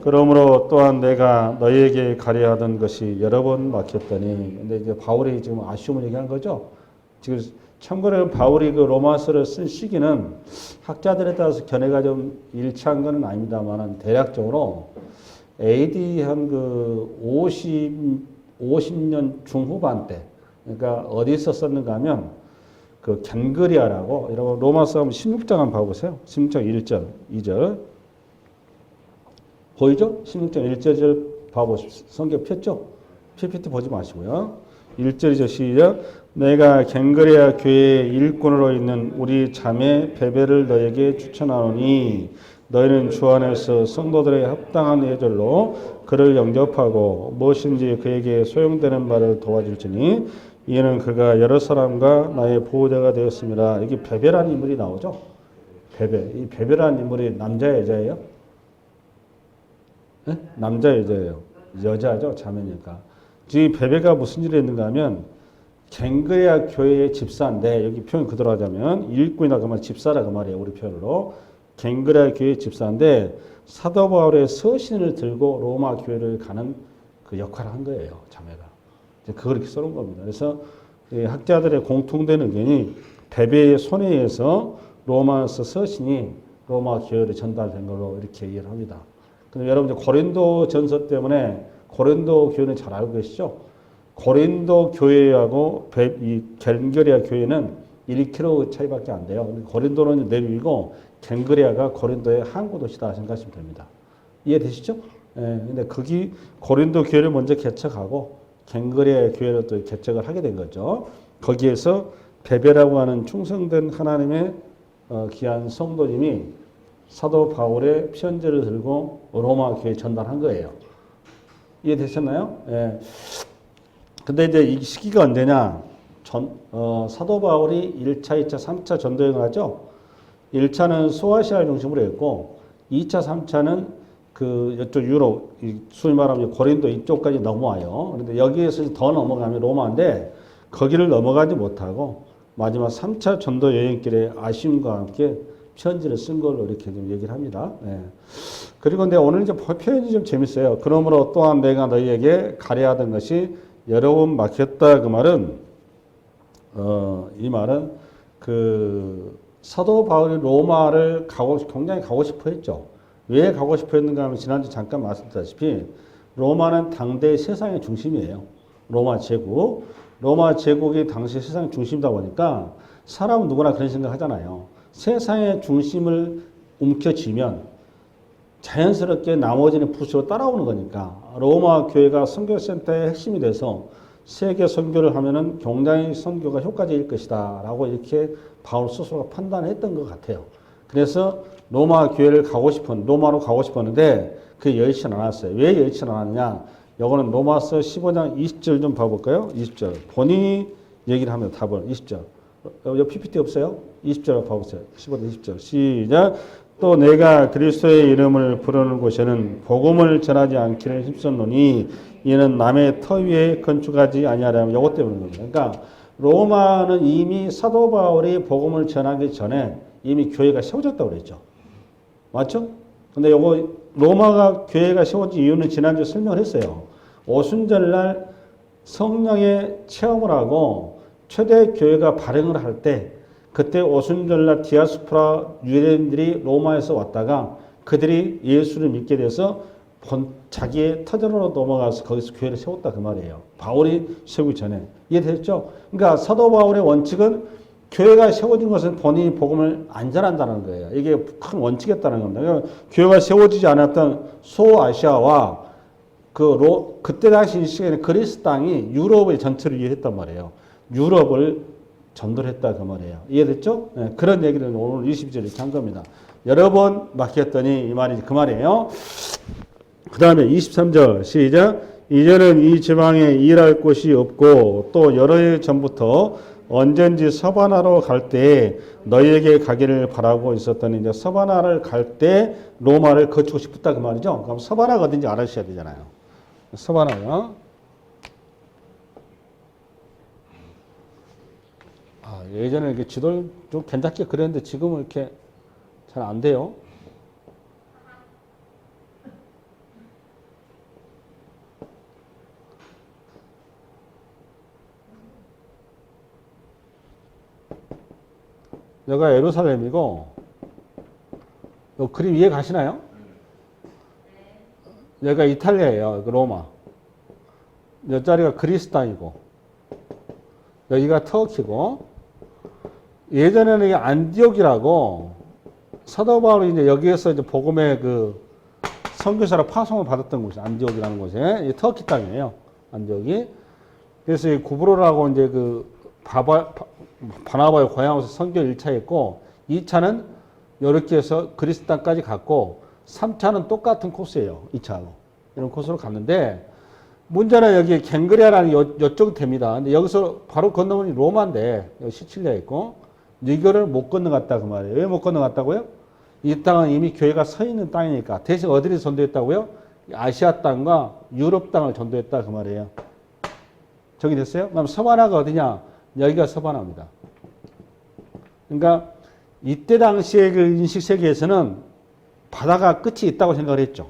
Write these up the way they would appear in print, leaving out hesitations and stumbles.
그러므로 또한 내가 너희에게 가려하던 것이 여러 번 막혔더니. 근데 이제 바울이 지금 아쉬움을 얘기한 거죠. 지금 참고로 바울이 그 로마서를 쓴 시기는 학자들에 따라서 견해가 좀 일치한 건 아닙니다만은 대략적으로 AD 한 그 50년 중후반 때. 그러니까 어디서 썼는가 하면 그 겐그리아라고, 이런 로마서 16장 한번 봐보세요. 16장 1절, 2절. 보이죠? 16장 1절 봐보십시오. 성경 폈죠? PPT 보지 마시고요. 1절이죠. 시작. 내가 겐그레아 교회의 일꾼으로 있는 우리 자매 베베를 너에게 추천하노니 너희는 주 안에서 성도들에게 합당한 예절로 그를 영접하고 무엇인지 그에게 소용되는 바를 도와줄지니 이는 그가 여러 사람과 나의 보호자가 되었습니다. 여기 베베라는 인물이 나오죠. 베베. 이 베베라는 인물이 남자 여자예요? 네? 남자 여자예요. 여자죠. 자매니까. 지금 베베가 무슨 일을 했는가 하면 겐그레아 교회의 집사인데, 여기 표현 그대로 하자면 일꾼이나 그 말 집사라 그 말이에요. 우리 표현으로. 겐그레아 교회의 집사인데 사도 바울의 서신을 들고 로마 교회를 가는 그 역할을 한 거예요. 자매가. 그걸 이렇게 써놓은 겁니다. 그래서 학자들의 공통된 의견이 베베의 손에 의해서 로마서 서신이 로마 교회로 전달된 걸로 이렇게 이해를 합니다. 근데 여러분들 고린도 전서 때문에 고린도 교회는 잘 알고 계시죠? 고린도 교회하고 이 겐그레아 교회는 1km 차이밖에 안 돼요. 근데 고린도는 내륙이고 겐그레아가 고린도의 항구 도시다 생각하시면 됩니다. 이해되시죠? 예, 근데 거기 고린도 교회를 먼저 개척하고 겐그레아 교회를 또 개척을 하게 된 거죠. 거기에서 베베라고 하는 충성된 하나님의 귀한 성도님이 사도 바울의 편지를 들고 로마 교회에 전달한 거예요. 이해되셨나요? 예. 근데 이제 이 시기가 언제냐? 사도 바울이 1차, 2차, 3차 전도여행을 하죠. 1차는 소아시아를 중심으로 했고 2차, 3차는 그 이쪽 유럽, 소위 말하면 고린도 이쪽까지 넘어와요. 그런데 여기에서 더 넘어가면 로마인데 거기를 넘어가지 못하고 마지막 3차 전도 여행길에 아쉬움과 함께 편지를 쓴 걸로 이렇게 좀 얘기를 합니다. 예. 그리고 근데 오늘 이제 표현이 좀 재밌어요. 그러므로 또한 내가 너희에게 가려하던 것이 여러 번 막혔다. 그 말은 이 말은 그 사도 바울이 로마를 굉장히 가고 싶어 했죠. 왜 가고 싶어 했는가 하면 지난주 잠깐 말씀드렸다시피 로마는 당대 세상의 중심이에요. 로마 제국. 로마 제국이 당시 세상의 중심이다 보니까 사람은 누구나 그런 생각 하잖아요. 세상의 중심을 움켜쥐면 자연스럽게 나머지는 부수로 따라오는 거니까 로마 교회가 선교센터의 핵심이 돼서 세계 선교를 하면은 굉장히 선교가 효과적일 것이다 라고 이렇게 바울 스스로가 판단했던 것 같아요. 그래서 로마로 가고 싶었는데 그게 여의치 않았어요. 왜 여의치 않았느냐? 요거는 로마서 15장 20절 좀 봐볼까요? 20절. 본인이 얘기를 하면 답을 20절. 여기 PPT 없어요? 20절 봐보세요. 15장 20절. 시작. 또 내가 그리스도의 이름을 부르는 곳에는 복음을 전하지 않기를 힘썼노니 이는 남의 터 위에 건축하지 아니하려면 요것 때문인 겁니다. 그러니까 로마는 이미 사도 바울이 복음을 전하기 전에 이미 교회가 세워졌다고 그랬죠. 맞죠? 근데 요거 로마가 교회가 세워진 이유는 지난주에 설명을 했어요. 오순절날 성령의 체험을 하고 최대 교회가 발행을 할 때 그때 오순절날 디아스포라 유대인들이 로마에서 왔다가 그들이 예수를 믿게 돼서 자기의 터전으로 넘어가서 거기서 교회를 세웠다 그 말이에요. 바울이 세우기 전에. 이해됐죠? 그러니까 사도 바울의 원칙은 교회가 세워진 것은 본인이 복음을 안 전한다는 거예요. 이게 큰 원칙이었다는 겁니다. 그러니까 교회가 세워지지 않았던 소아시아와 그때 당시 이 시기에는 그리스 땅이 유럽의 전체를 이해했단 말이에요. 유럽을 전도를 했다 그 말이에요. 이해됐죠? 네, 그런 얘기를 오늘 20절 이렇게 한 겁니다. 여러 번 막혔더니 이 말이 그 말이에요. 그 다음에 23절 시작. 이제는 이 지방에 일할 곳이 없고 또 여러 해 전부터 언젠지 서바나로 갈 때 너희에게 가기를 바라고 있었더니 이제 서바나를 갈 때 로마를 거치고 싶었다 그 말이죠. 그럼 서바나가 어딘지 알아셔야 되잖아요. 서바나가 예전에 이렇게 지도를 좀 괜찮게 그렸는데 지금은 이렇게 잘 안 돼요. 여기가 예루살렘이고, 요 그림 이해 가시나요? 여기가 이탈리아예요. 로마. 옆자리가 그리스 땅이고, 여기가 터키고, 예전에는 이게 안디옥이라고 사도 바울이 이제 여기에서 이제 복음의 그 선교사로 파송을 받았던 곳이 안디옥이라는 곳에 이 터키 땅이에요. 안디옥이. 그래서 이 구브로라고 이제 그 바나바의 고향에서 선교 1차 했고, 2차는 이렇게 해서 그리스 땅까지 갔고, 3차는 똑같은 코스예요. 2차로. 이런 코스로 갔는데, 문제는 여기 갱그레아라는 요쪽 됩니다. 근데 여기서 바로 건너면 로마인데, 여기 시칠리아 있고, 이거를 못 건너갔다 그 말이에요. 왜 못 건너갔다고요? 이 땅은 이미 교회가 서 있는 땅이니까. 대신 어디를 전도했다고요? 아시아 땅과 유럽 땅을 전도했다 그 말이에요. 저기 됐어요? 그럼 서바나가 어디냐? 여기가 서바나입니다. 그러니까 이때 당시의 그 인식 세계에서는 바다가 끝이 있다고 생각을 했죠.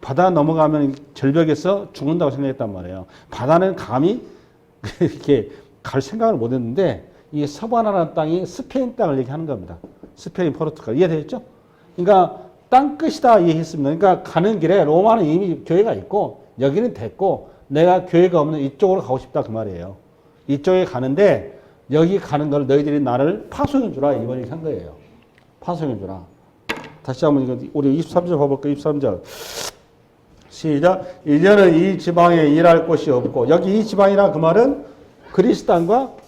바다 넘어가면 절벽에서 죽는다고 생각했단 말이에요. 바다는 감히 이렇게 갈 생각을 못 했는데, 이 서바나라는 땅이 스페인 땅을 얘기하는 겁니다. 스페인, 포르투갈. 이해되셨죠? 그러니까 땅 끝이다 이해했습니다. 그러니까 가는 길에 로마는 이미 교회가 있고, 여기는 됐고, 내가 교회가 없는 이쪽으로 가고 싶다 그 말이에요. 이쪽에 가는데, 여기 가는 걸 너희들이 나를 파송해 주라 이번 얘기 한 거예요. 파송해 주라. 다시 한번 이거 우리 23절 봐볼까요? 23절. 시작. 이제는 이 지방에 일할 곳이 없고, 여기 이 지방이라 그 말은 그리스 땅과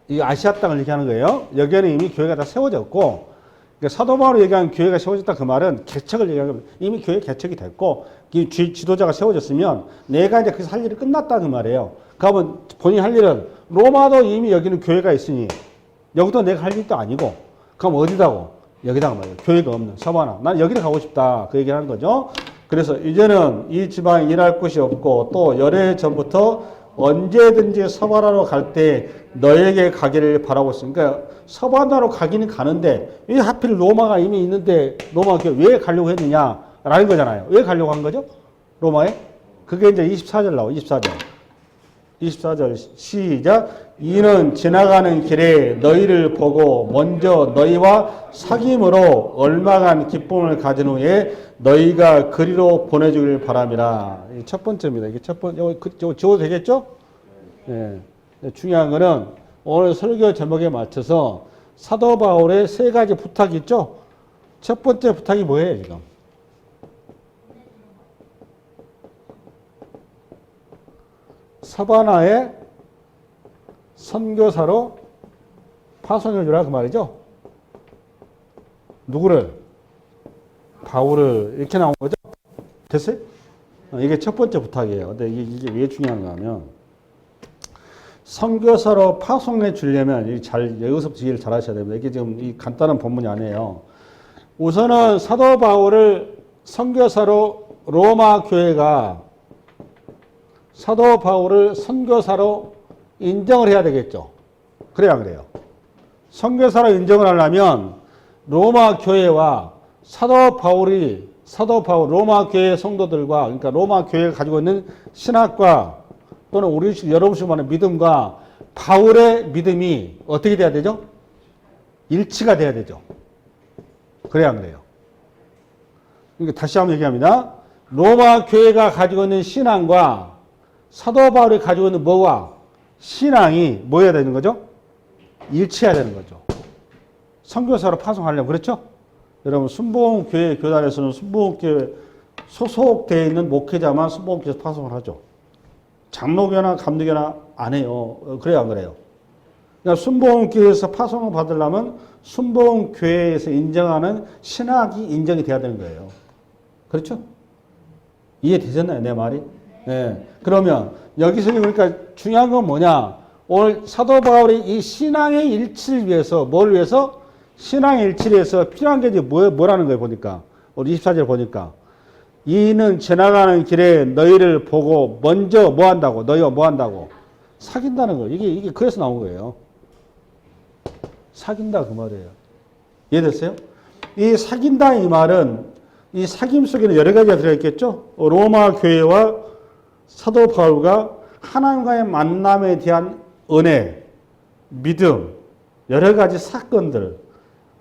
이 아시아 땅을 얘기하는 거예요. 여기에는 이미 교회가 다 세워졌고, 그러니까 사도 바울이 얘기한 교회가 세워졌다 그 말은 개척을 얘기하는 겁니다. 이미 교회 개척이 됐고, 이 지도자가 세워졌으면 내가 이제 거기서 할 일이 끝났다 그 말이에요. 그러면 본인이 할 일은 로마도 이미 여기는 교회가 있으니 여기도 내가 할 일도 아니고, 그럼 어디다고? 여기다가 말이에요. 교회가 없는 서바나. 난 여기를 가고 싶다. 그 얘기를 하는 거죠. 그래서 이제는 이 지방에 일할 곳이 없고, 또 열흘 전부터 언제든지 서바나로 갈 때 너에게 가기를 바라고 있으니까, 그러니까 서바나로 가기는 가는데 왜 하필 로마가 이미 있는데 로마 왜 가려고 했느냐라는 거잖아요. 왜 가려고 한 거죠? 로마에? 그게 이제 24절 나와요. 24절 시작. 이는 지나가는 길에 너희를 보고 먼저 너희와 사귐으로 얼마간 기쁨을 가진 후에 너희가 그리로 보내주길 바람이라. 이게 첫 번째입니다. 이게 첫 번째, 지워도 되겠죠? 네. 중요한 거는 오늘 설교 제목에 맞춰서 사도 바울의 세 가지 부탁이 있죠? 첫 번째 부탁이 뭐예요, 지금? 서바나의 선교사로 파송해 주라 그 말이죠. 누구를? 바울을. 이렇게 나온 거죠. 됐어요? 이게 첫 번째 부탁이에요. 근데 이게 왜 중요한가 하면, 선교사로 파송해 주려면 여기서 이해를 잘 하셔야 됩니다. 이게 지금 이 간단한 본문이 아니에요. 우선은 사도 바울을 선교사로 로마 교회가 사도 바울을 선교사로 인정을 해야 되겠죠. 그래야 그래요. 선교사로 인정을 하려면 로마 교회와 사도 바울 로마 교회 성도들과, 그러니까 로마 교회가 가지고 있는 신학과 또는 우리 여러분식 말하는 믿음과 바울의 믿음이 어떻게 돼야 되죠? 일치가 돼야 되죠. 그래야 그래요. 그러니까 다시 한번 얘기합니다. 로마 교회가 가지고 있는 신앙과 사도 바울이 가지고 있는 뭐와 신앙이 뭐 해야 되는 거죠? 일치해야 되는 거죠. 선교사로 파송하려면. 그렇죠? 여러분 순복음교회 교단에서는 순복음교회 소속되어 있는 목회자만 순복음교회에서 파송을 하죠. 장로교나 감리교나 안 해요. 그래요, 안 그래요? 그러니까 순복음교회에서 파송을 받으려면 순복음교회에서 인정하는 신학이 인정이 돼야 되는 거예요. 그렇죠? 이해되셨나요, 내 말이? 네. 그러면 여기서 그러니까 중요한 건 뭐냐? 오늘 사도 바울이 이 신앙의 일치를 위해서, 뭘 위해서? 신앙의 일치를 위해서 필요한 게 이제 뭐라는 거예요, 보니까. 우리 24절 보니까. 이는 지나가는 길에 너희를 보고 먼저 뭐 한다고? 너희와 뭐 한다고? 사귄다는 거예요. 이게 그래서 나온 거예요. 사귄다 그 말이에요. 이해됐어요? 이 사귄다 이 말은 이 사귐 속에는 여러 가지가 들어있겠죠? 로마 교회와 사도 바울과 하나님과의 만남에 대한 은혜, 믿음, 여러 가지 사건들,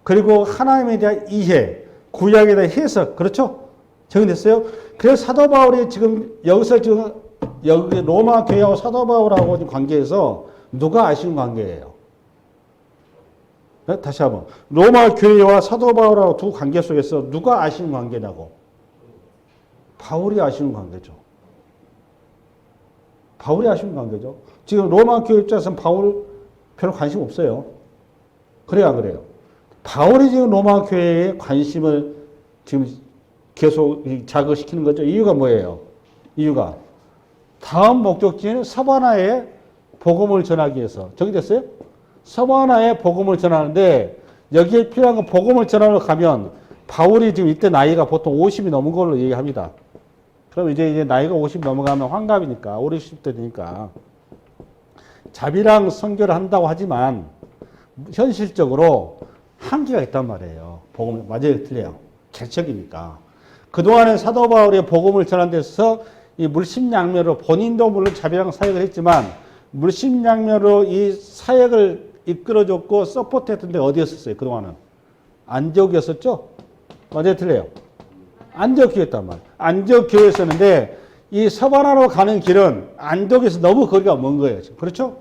그리고 하나님에 대한 이해, 구약에 대한 해석, 그렇죠? 정리됐어요? 그래서 사도 바울이 지금 여기서 지금 여기 로마 교회하고 사도 바울하고 관계에서 누가 아쉬운 관계예요? 네? 다시 한번. 로마 교회와 사도 바울하고 두 관계 속에서 누가 아쉬운 관계냐고? 바울이 아쉬운 관계죠. 바울이 아쉬운 관계죠. 지금 로마 교회 입장에서는 바울 별로 관심 없어요. 그래요, 안 그래요? 바울이 지금 로마 교회에 관심을 지금 계속 자극시키는 거죠. 이유가 뭐예요? 이유가 다음 목적지는 서바나에 복음을 전하기 위해서. 정리됐어요? 서바나에 복음을 전하는데 여기에 필요한 건 복음을 전하러 가면 바울이 지금 이때 나이가 보통 50이 넘은 걸로 얘기합니다. 그럼 이제 나이가 50 넘어가면 환갑이니까 5, 60대 되니까 자비랑 선교를 한다고 하지만 현실적으로 한계가 있단 말이에요. 복음 맞아요, 틀려요. 개척이니까. 그동안에 사도 바울이 복음을 전한 데서 이 물심양면으로 본인도 물론 자비랑 사역을 했지만 물심양면으로 이 사역을 이끌어줬고 서포트했던 데가 어디였었어요? 그동안은 안디옥이었었죠? 맞아요, 틀려요. 안디옥이었단 말이에요. 안디옥교회였었는데 이 서바나로 가는 길은 안디옥에서 너무 거리가 먼 거예요. 그렇죠?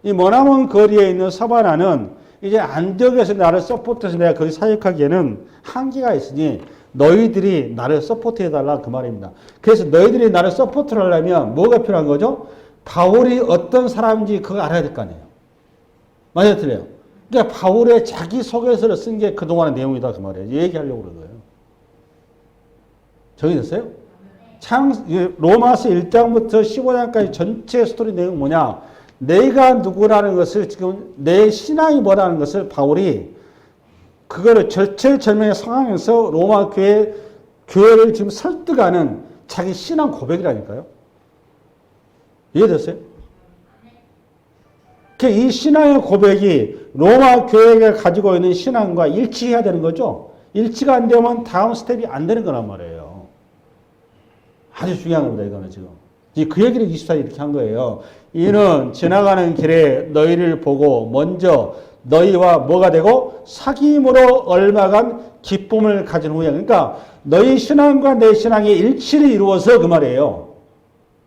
이 머나먼 거리에 있는 서바나는 이제 안디옥에서 나를 서포트해서 내가 거기 사역하기에는 한계가 있으니 너희들이 나를 서포트해달라 그 말입니다. 그래서 너희들이 나를 서포트를 하려면 뭐가 필요한 거죠? 바울이 어떤 사람인지 그거 알아야 될 거 아니에요. 맞아요, 틀려요? 그러니까 바울의 자기소개서를 쓴 게 그동안의 내용이다 그 말이에요. 얘기하려고 그런 거예요. 정리됐어요? 로마서 1장부터 15장까지 전체 스토리 내용은 뭐냐? 내가 누구라는 것을 지금 내 신앙이 뭐라는 것을 바울이 그거를 절체절명의 상황에서 로마 교회를 지금 설득하는 자기 신앙 고백이라니까요. 이해됐어요? 이 신앙의 고백이 로마 교회가 가지고 있는 신앙과 일치해야 되는 거죠. 일치가 안 되면 다음 스텝이 안 되는 거란 말이에요. 아주 중요한 겁니다. 이거는 지금. 그 얘기를 24일 이렇게 한 거예요. 이는 지나가는 길에 너희를 보고 먼저 너희와 뭐가 되고 사귐으로 얼마간 기쁨을 가진 후에 그러니까 너희 신앙과 내 신앙의 일치를 이루어서 그 말이에요.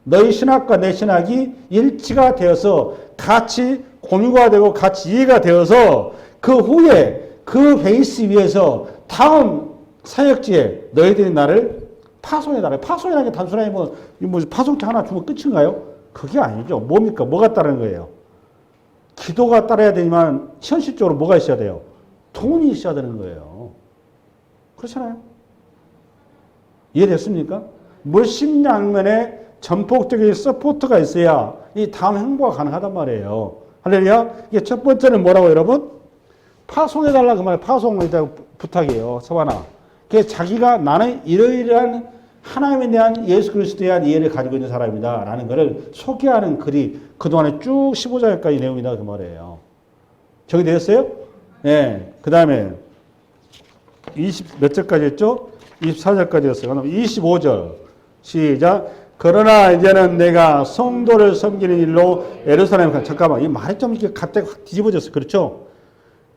너희 신학과 내 신학이 일치가 되어서 같이 공유가 되고 같이 이해가 되어서 그 후에 그 베이스 위에서 다음 사역지에 너희들이 나를 파송해달라. 파송이라는 게 단순하게 뭐 파송장 하나 주면 끝인가요? 그게 아니죠. 뭡니까? 뭐가 따르는 거예요? 기도가 따라야 되지만 현실적으로 뭐가 있어야 돼요? 돈이 있어야 되는 거예요. 그렇잖아요. 이해됐습니까? 물심양면에 전폭적인 서포트가 있어야 이 다음 행보가 가능하단 말이에요. 할렐루야. 이게 첫 번째는 뭐라고 여러분? 파송해달라 그 말이에요. 파송을 부탁이에요. 서바나. 그래서 자기가 나는 이러이러한 하나님에 대한 예수 그리스도에 대한 이해를 가지고 있는 사람이다 라는 것을 소개하는 글이 그동안에 쭉 15장까지 내용이다 그 말이에요. 저기 되었어요? 네. 그 다음에 20 몇 절까지 했죠? 24절까지 했어요. 그럼 25절 시작. 그러나 이제는 내가 성도를 섬기는 일로 예루살렘에 잠깐만 이 말이 좀 이렇게 갑자기 확 뒤집어졌어. 그렇죠?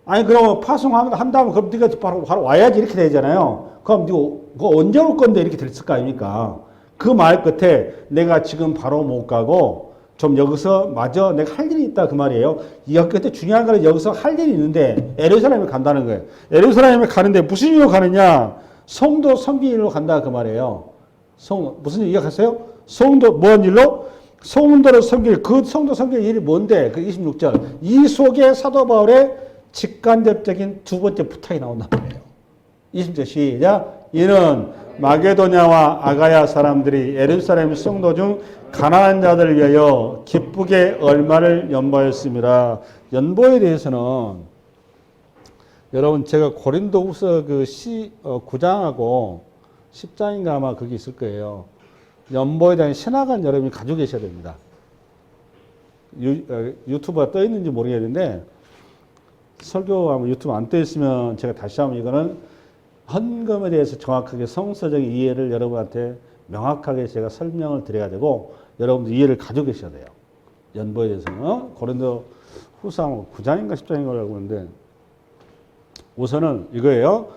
아니 그럼 파송한다면 그럼 네가 바로 와야지 이렇게 되잖아요. 그럼 네가 언제 올 건데 이렇게 됐을 거 아닙니까? 그 말 끝에 내가 지금 바로 못 가고 좀 여기서 마저 내가 할 일이 있다 그 말이에요. 이 끝에 중요한 거는 여기서 할 일이 있는데 예루살렘에 간다는 거예요. 예루살렘에 가는데 무슨 일로 가느냐? 성도 섬기는 일로 간다 그 말이에요. 무슨 일 이해하세요? 성도 뭔 일로? 성도를 섬길 그 성도 섬길 일이 뭔데? 그 26절 이 속에 사도 바울의 직간접적인 두 번째 부탁이 나온단 말이에요. 20절 시작. 이는 마게도냐와 아가야 사람들이 예루살렘 성도 중 가난한 자들을 위하여 기쁘게 얼마를 연보했습니다. 연보에 대해서는 여러분 제가 고린도후서 그 9장하고 10장인가 아마 그게 있을 거예요. 연보에 대한 신학은 여러분이 가지고 계셔야 됩니다. 유튜브가 떠 있는지 모르겠는데 설교 아마 유튜브 안 떠 있으면 제가 다시 한번 이거는 헌금에 대해서 정확하게 성서적인 이해를 여러분한테 명확하게 제가 설명을 드려야 되고 여러분들 이해를 가지고 계셔야 돼요. 연보에 대해서는 고린도 후서 9장인가 10장인가 알고 있는데 우선은 이거예요.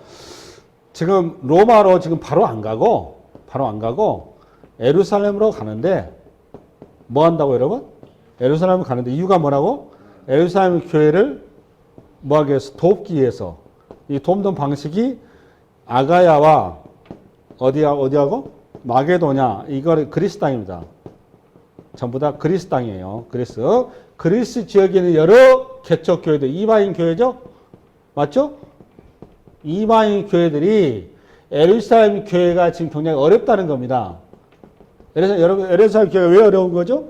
지금 로마로 지금 바로 안 가고 예루살렘으로 가는데 뭐 한다고 여러분? 예루살렘으로 가는데 이유가 뭐라고? 예루살렘 교회를 뭐 하기 위해서 돕기 위해서 이 돕는 방식이 아가야와 어디하고? 마게도냐 이거 그리스 땅입니다. 전부 다 그리스 땅이에요. 그리스 지역에 있는 여러 개척 교회들 이방인 교회죠? 맞죠? 이방인 교회들이 예루살렘 교회가 지금 굉장히 어렵다는 겁니다. 예루살렘 교회가 왜 어려운 거죠?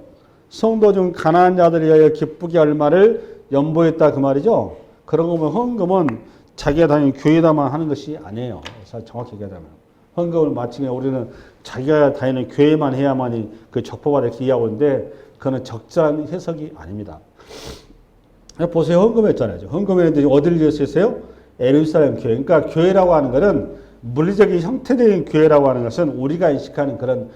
성도 중 가난한 자들이 위하여 기쁘게 얼마를 연보했다 그 말이죠. 그런 거면 헌금은 자기가 다니는 교회다만 하는 것이 아니에요. 정확히 얘기하자면 헌금을 마침내 우리는 자기가 다니는 교회만 해야만이 그 적법하다 이렇게 이해하고 있는데 그거는 적절한 해석이 아닙니다. 보세요. 헌금했잖아요. 헌금했는데 어디를 위해서 했어요? 예루살렘 교회. 그러니까 교회라고 하는 것은 물리적인 형태적인 교회라고 하는 것은 우리가 인식하는 그런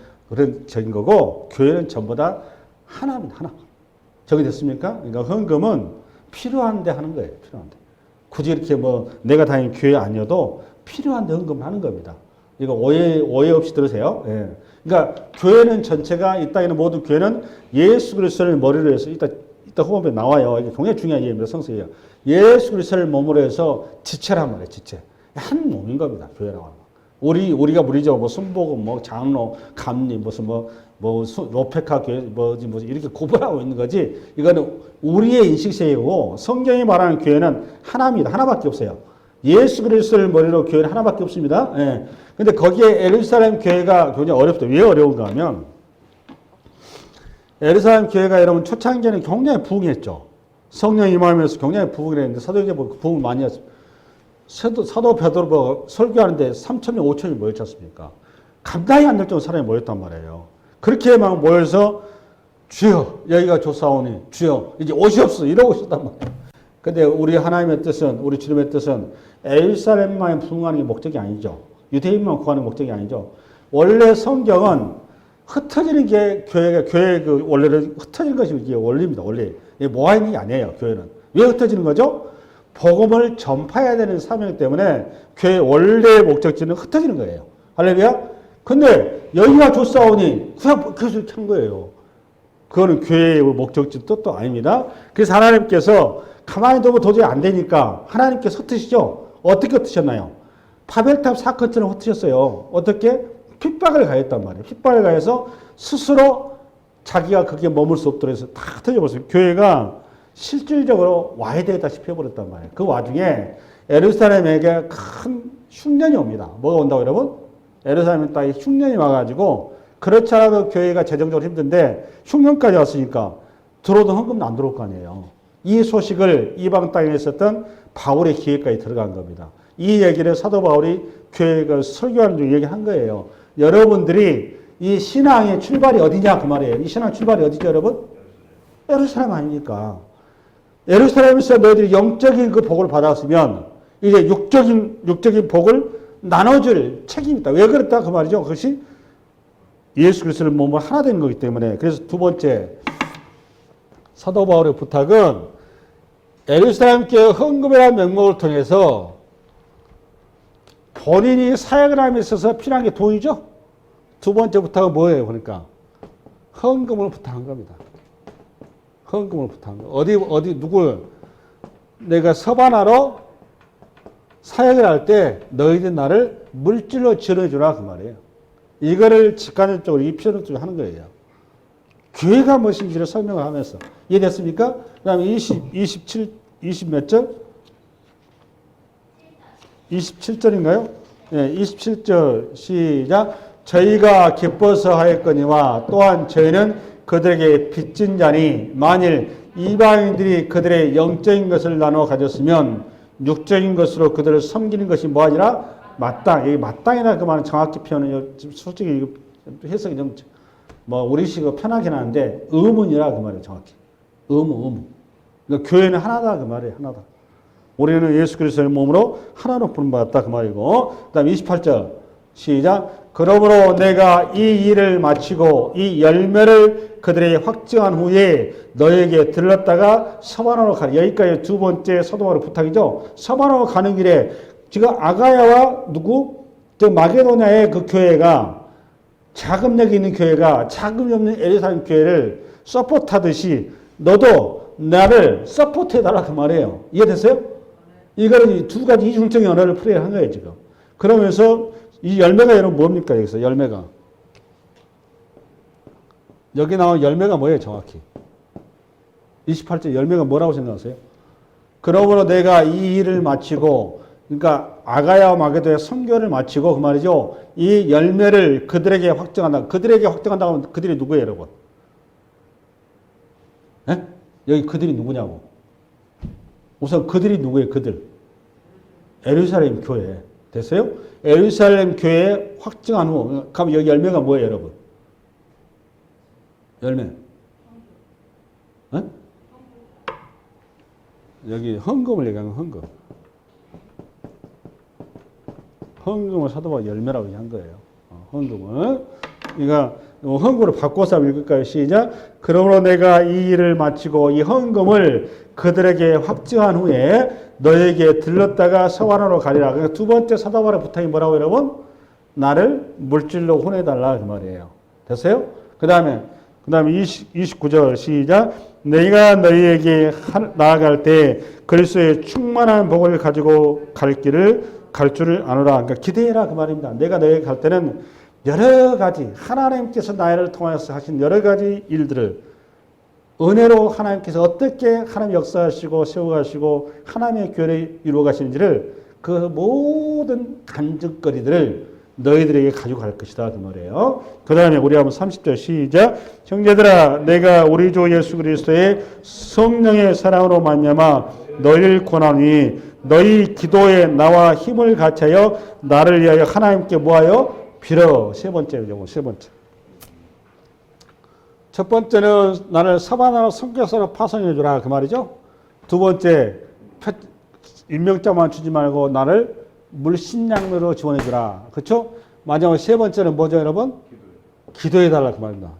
적인 거고 교회는 전부 다 하나입니다. 하나. 저기 됐습니까? 그러니까 헌금은 필요한데 하는 거예요. 필요한데. 굳이 이렇게 뭐 내가 다니는 교회 아니어도 필요한데 헌금을 하는 겁니다. 이거 오해 없이 들으세요. 예. 그러니까 교회는 전체가 이 땅에 있는 모든 교회는 예수 그리스도를 머리로 해서 이따 후반부에 나와요. 이게 굉장히 중요한 이해입니다. 성서예요. 예수 그리스도를 몸으로 해서 지체란 말이에요. 지체. 한 몸인 겁니다. 교회라고 하는 거. 우리가 무리죠. 뭐 순복음, 뭐 장로, 감리, 무슨 로페카 교회, 뭐 이렇게 구분하고 있는 거지. 이거는 우리의 인식세계고 성경이 말하는 교회는 하나입니다. 하나밖에 없어요. 예수 그리스도를 머리로 교회는 하나밖에 없습니다. 예. 근데 거기에 예루살렘 교회가 굉장히 어렵다. 왜 어려운가 하면 예루살렘 교회가 여러분 초창기에는 굉장히 부흥했죠. 성령 임하면서 굉장히 부흥을 했는데 사도행전 보면 부흥을 많이 했습니다. 사도 베드로가 설교하는데 3,000명, 5,000명 모였지 않습니까? 감당이 안 될 정도로 사람이 모였단 말이에요. 그렇게 막 모여서 주여 여기가 조사오니 주여 이제 오시옵소서 이러고 있었단 말이에요. 근데 우리 하나님의 뜻은 우리 주님의 뜻은 예루살렘만 부흥하는 게 목적이 아니죠. 유대인만 구하는 목적이 아니죠. 원래 성경은 흩어지는 게 교회 그 원래는 흩어지는 것이 이게 원리입니다. 원래 이게 모아있는 게 아니에요. 교회는 왜 흩어지는 거죠? 복음을 전파해야 되는 사명 때문에 교회 원래의 목적지는 흩어지는 거예요. 할렐루야. 근데 여기가 좋사오니 그냥 계속 이렇게 한 거예요. 그거는 교회의 목적지 뜻도 아닙니다. 그래서 하나님께서 가만히 두면 도저히 안 되니까 하나님께서 흩으시죠. 어떻게 흩으셨나요? 바벨탑 사건처럼 흩으셨어요. 어떻게? 핍박을 가했단 말이에요. 핍박을 가해서 스스로 자기가 거기에 머물 수 없도록 해서 다 흩어져버렸어요. 교회가 실질적으로 와야 되다시피 해버렸단 말이에요. 그 와중에 예루살렘에게 큰 흉년이 옵니다. 뭐가 온다고 여러분? 예루살렘 땅에 흉년이 와가지고 그렇지 않아도 교회가 재정적으로 힘든데 흉년까지 왔으니까 들어오던 헌금도 안 들어올 거 아니에요. 이 소식을 이방 땅에 있었던 바울의 기회까지 들어간 겁니다. 이 얘기를 사도 바울이 교회가 설교하는 중에 얘기한 거예요. 여러분들이 이 신앙의 출발이 어디냐 그 말이에요. 이 신앙 출발이 어디죠 여러분? 예루살렘 아닙니까? 예루살렘에서 너희들이 영적인 그 복을 받았으면 이제 육적인 복을 나눠줄 책임이 있다. 왜 그랬다 그 말이죠. 그것이 예수 그리스도를 몸으로 하나 된 거기 때문에. 그래서 두 번째 사도 바울의 부탁은 예루살렘 교회 헌금이라는 명목을 통해서 본인이 사역을 함에 있어서 필요한 게 돈이죠. 두 번째 부탁은 뭐예요? 그러니까 헌금을 부탁한 겁니다. 헌금을 부탁한 거. 어디 누굴 내가 서바나로 사역을 할 때 너희들 나를 물질로 지원해주라 그 말이에요. 이거를 직간접적으로 입시적으로 하는 거예요. 교회가 무엇인지를 설명을 하면서 이해됐습니까? 그 다음에 20 몇 절? 27절인가요? 네, 27절 시작. 저희가 기뻐서 하였거니와 또한 저희는 그들에게 빚진 자니 만일 이방인들이 그들의 영적인 것을 나눠 가졌으면 육적인 것으로 그들을 섬기는 것이 뭐하니라? 마땅. 여기 마땅이라 그 말은 정확히 표현은 솔직히 해석이 좀 우리식으로 편하긴 하는데 의문이라 그 말이에요. 정확히. 의문. 그러니까 교회는 하나다 그 말이에요. 하나다. 우리는 예수 그리스도의 몸으로 하나로 부름받았다 그 말이고. 그 다음에 28절. 시작. 그러므로 내가 이 일을 마치고 이 열매를 그들에게 확증한 후에 너에게 들렀다가 서바나로 가리. 여기까지 두 번째 사도 바울의 부탁이죠. 서바나로 가는 길에 지금 아가야와 누구? 저 마게도냐의 그 교회가 자금력이 있는 교회가 자금이 없는 예루살렘 교회를 서포트하듯이 너도 나를 서포트해달라 그 말이에요. 이해됐어요? 이거는 두 가지 이중적인 언어를 플레이한 거예요 지금. 그러면서 이 열매가 여러분 뭡니까 여기서 열매가 여기 나온 열매가 뭐예요 정확히 28절 열매가 뭐라고 생각하세요? 그러므로 내가 이 일을 마치고 그러니까 아가야와 마게도의 선교를 마치고 그 말이죠. 이 열매를 그들에게 확증한다. 그들에게 확증한다고 하면 그들이 누구예요 여러분? 네? 여기 그들이 누구냐고. 우선 그들이 누구예요 그들? 예루살렘 교회. 됐어요? 예루살렘 교회에 확증한 후 그럼 여기 열매가 뭐예요 여러분? 열매. 네? 여기 헌금을 얘기하는 헌금. 헌금을 사도 바울이 열매라고 한 거예요. 헌금을. 그러니까 헌금으로 바꿔서 읽을까요? 시작. 그러므로 내가 이 일을 마치고 이 헌금을 그들에게 확증한 후에 너에게 들렀다가 서와나로 가리라. 그러니까 두 번째 사도 바울의 부탁이 뭐라고 여러분? 나를 물질로 혼내달라 그 말이에요. 됐어요? 그 다음에 29절 시작. 내가 너희에게 나아갈 때 그리스도의 충만한 복을 가지고 갈 줄을 아노라. 그러니까 기대해라 그 말입니다. 내가 너희에게 갈 때는 여러 가지 하나님께서 나를 통하여서 하신 여러 가지 일들을 은혜로 하나님께서 어떻게 하나님 역사하시고 세워가시고 하나님의 교회를 이루어 가시는지를 그 모든 간증거리들을 너희들에게 가지고 갈 것이다 그 말이에요. 그 다음에 우리 한번 30절 시작. 형제들아 내가 우리 주 예수 그리스도의 성령의 사랑으로 말미암아 너희를 권하니 너희 기도에 나와 힘을 같이하여 나를 위하여 하나님께 뭐하여 빌어. 세 번째죠. 세 번째. 첫 번째는 나를 사바나로 선교사로 파송해 주라 그 말이죠. 두 번째 임명장만 주지 말고 나를 물신양으로 지원해 주라. 그렇죠? 마지막 세 번째는 뭐죠, 여러분? 기도해 달라 그 말입니다.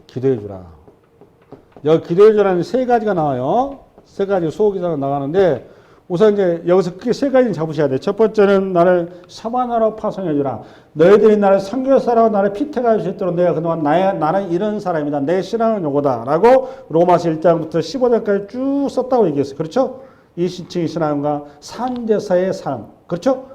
기도해 주라. 여기 기도해 주라는 세 가지가 나와요. 세 가지 수호기사가 나가는데 우선 이제 여기서 크게 세 가지는 잡으셔야 돼요. 첫 번째는 나를 사바나로 파송해 주라. 너희들이 나를 선교사라고 나를 피태가 할 수 있도록 내가 그동안 나는 이런 사람이다. 내 신앙은 요거다. 라고 로마서 1장부터 15장까지 쭉 썼다고 얘기했어요. 그렇죠? 이 신칭의 신앙과 산제사의 삶. 그렇죠?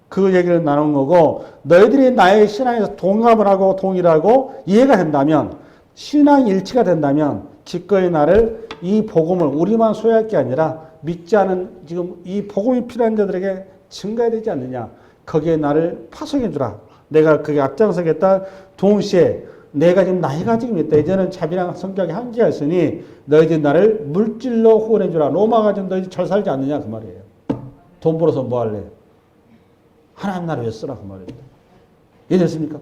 그 얘기를 나눈 거고 너희들이 나의 신앙에서 동감을 하고 동일하고 이해가 된다면 신앙 일치가 된다면 기꺼이 나를 이 복음을 우리만 소유할 게 아니라 믿지 않은 지금 이 복음이 필요한 자들에게 증가해야 되지 않느냐. 거기에 나를 파송해 주라. 내가 그게 앞장서겠다. 동시에 내가 지금 나이가 지금 있다. 이제는 자비랑 성격이 한계가 있으니 너희들이 나를 물질로 후원해 주라. 로마가 지금 너희들 잘 살지 않느냐 그 말이에요. 돈 벌어서 뭐 할래? 하나님 나라를 위해 쓰라 그 말이에요. 이해됐습니까?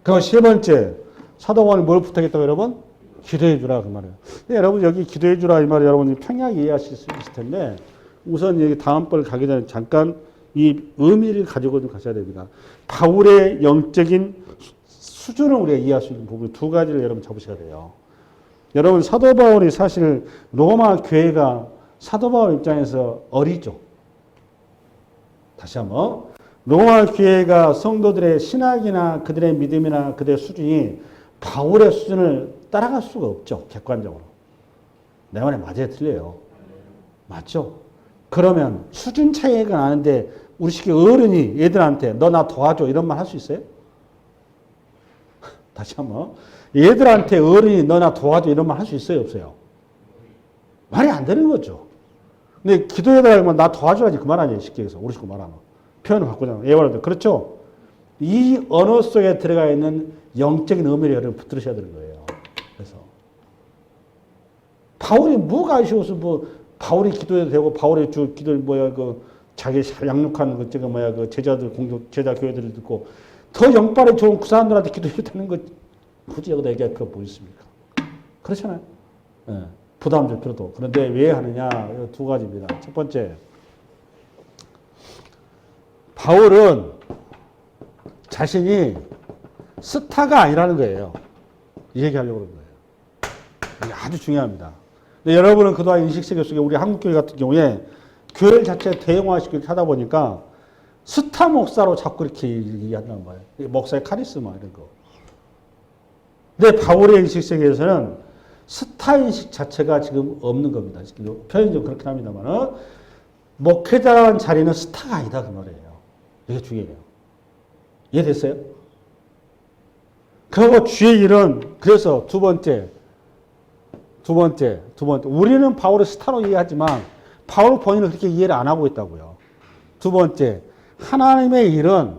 그럼 세 번째 사도 바울이 뭘 부탁했다고 여러분? 기도해 주라 그 말이에요. 여러분 여기 기도해 주라 이 말을 여러분이 평이하게 이해하실 수 있을 텐데 우선 여기 다음번을 가기 전에 잠깐 이 의미를 가지고 좀 가셔야 됩니다. 바울의 영적인 수준을 우리가 이해할 수 있는 부분 두 가지를 여러분 잡으셔야 돼요. 여러분 사도 바울이 사실 로마 교회가 사도 바울 입장에서 어리죠. 다시 한번 로마 교회가 성도들의 신학이나 그들의 믿음이나 그들의 수준이 바울의 수준을 따라갈 수가 없죠. 객관적으로. 내 말에 맞아요? 틀려요? 맞죠? 그러면 수준 차이가 나는데 우리 시기 어른이 얘들한테 너 나 도와줘 이런 말 할 수 있어요? 다시 한번 얘들한테 어른이 너 나 도와줘 이런 말 할 수 있어요? 없어요? 말이 안 되는 거죠. 근데 기도해달라 하면 나 도와줘야지 그 말 아니에요. 쉽게 해서 우리 식구 말하면. 표현을 바꾸잖아요. 예화로 그렇죠? 이 언어 속에 들어가 있는 영적인 의미를 여러분 붙들으셔야 되는 거예요. 그래서 바울이 뭐가 아쉬워서 뭐 바울이 기도해도 되고 바울의 주 기도 뭐야 그 자기 양육한 그 제가 뭐야 그 제자들 공동 제자 교회들을 듣고 더 영빨이 좋은 그 사람들한테 기도해도 되는 거 굳이 여기다 얘기할 필요가 뭐 있습니까? 그렇잖아요. 네. 부담 줄 필요도. 그런데 왜 하느냐? 두 가지입니다. 첫 번째, 바울은 자신이 스타가 아니라는 거예요. 이 얘기하려고 그런 거예요. 이게 아주 중요합니다. 근데 여러분은 그동안 인식세계 속에 우리 한국교회 같은 경우에 교회 자체 대형화시키기 하다 보니까 스타 목사로 자꾸 이렇게 얘기한단 말이에요. 목사의 카리스마 이런 거. 근데 바울의 인식세계에서는 스타 인식 자체가 지금 없는 겁니다. 표현이 좀 그렇긴 합니다만은 목회자라는 자리는 스타가 아니다 그 말이에요. 이게 중요해요. 이해됐어요? 그리고 주의 일은 그래서 두 번째 우리는 바울을 스타로 이해하지만 바울 본인은 그렇게 이해를 안 하고 있다고요. 두 번째 하나님의 일은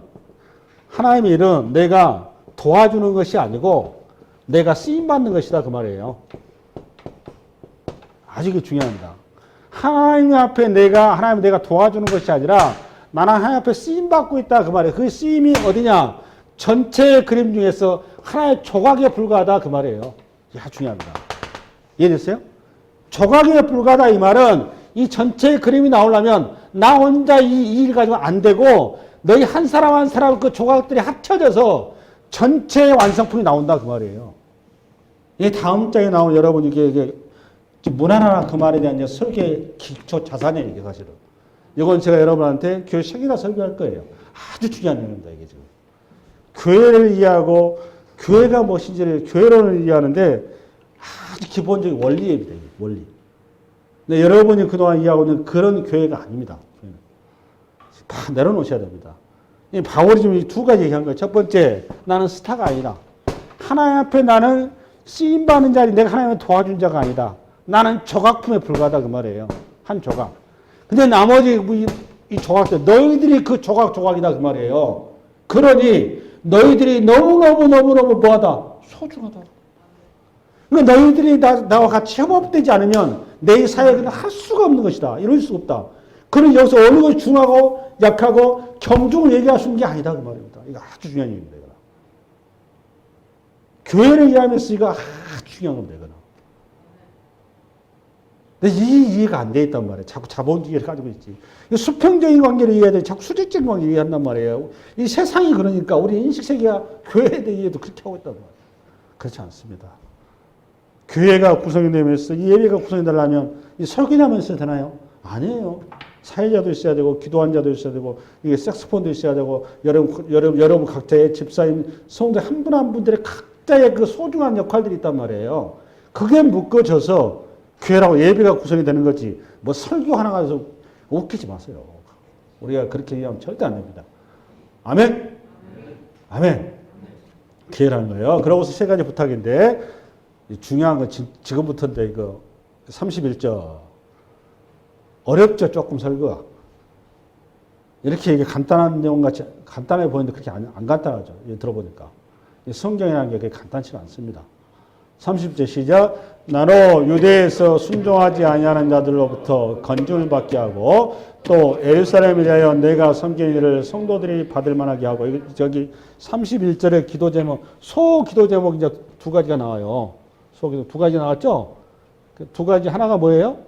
내가 도와주는 것이 아니고 내가 쓰임받는 것이다 그 말이에요. 아주 이게 중요합니다. 하나님 앞에 내가 도와주는 것이 아니라 나는 하나님 앞에 쓰임받고 있다 그 말이에요. 그 쓰임이 어디냐? 전체의 그림 중에서 하나의 조각에 불과하다 그 말이에요. 아주 중요합니다. 이해됐어요? 조각에 불과하다 이 말은 이 전체의 그림이 나오려면 나 혼자 이 일 가지고 안 되고 너희 한 사람 한 사람 그 조각들이 합쳐져서 전체의 완성품이 나온다 그 말이에요. 이 다음 장에 나온 여러분 이게 무난하나 그 말에 대한 설교의 기초 자산이에요 이게 사실은. 이건 제가 여러분한테 교회 책이나 설교할 거예요. 아주 중요한 내용입니다 이게 지금. 교회를 이해하고 교회가 무엇인지를 교회론을 이해하는데 아주 기본적인 원리입니다. 원리. 근데 여러분이 그동안 이해하고 있는 그런 교회가 아닙니다. 다 내려놓으셔야 됩니다. 바울이 지금 이 두 가지 얘기한 거예요. 첫 번째, 나는 스타가 아니다. 하나님 앞에 나는 쓰임받는 자리, 내가 하나님을 도와준 자가 아니다. 나는 조각품에 불과하다 그 말이에요. 한 조각. 근데 나머지 이 조각들, 너희들이 그 조각이다 그 말이에요. 그러니 너희들이 너무너무 뭐하다? 소중하다. 그러니까 너희들이 나와 같이 협업되지 않으면 내 사역은 할 수가 없는 것이다. 이럴 수가 없다. 그럼 여기서 어느 것이 중하고 약하고 경중을 얘기할 수 있는 게 아니다 그 말입니다. 이거 아주 중요한 얘기입니다. 이거. 교회를 이해하면서 이거 아주 중요한 겁니다. 이거는. 근데 이해가 안 돼 있단 말이에요. 자꾸 자본주의를 가지고 있지. 수평적인 관계를 이해해야 돼. 자꾸 수직적인 관계를 이해한단 말이에요. 이 세상이 그러니까 우리 인식세계가 교회에 대해 이해도 그렇게 하고 있단 말이에요. 그렇지 않습니다. 교회가 구성이 되면서 이 예배가 구성이 되려면 이 설교냐만 있어야 되나요? 아니에요. 사회자도 있어야 되고 기도한 자도 있어야 되고 이게 색소폰도 있어야 되고 여러분 각자의 집사님 성도 한 분 한 분들의 각자의 그 소중한 역할들이 있단 말이에요. 그게 묶어져서 교회라고 예배가 구성이 되는 거지. 뭐 설교 하나 가지고 웃기지 마세요. 우리가 그렇게 얘기하면 절대 안 됩니다. 아멘? 아멘. 교회라는 거예요. 그러고서 세 가지 부탁인데 중요한 건 지금부터인데 이거 31절. 어렵죠, 조금 설교가. 이렇게 이게 간단한 내용 같이 간단해 보이는데 그렇게 안 간단하죠. 들어보니까. 성경이라는 게 그렇게 간단치 않습니다. 30절 시작. 나로 유대에서 순종하지 아니하는 자들로부터 건중을 받게 하고 또 예루살렘에 대하여 내가 섬기는 일을 성도들이 받을 만하게 하고 저기 31절의 기도 제목, 소기도 제목 이제 두 가지가 나와요. 소기도 두 가지 나왔죠? 그 두 가지 하나가 뭐예요?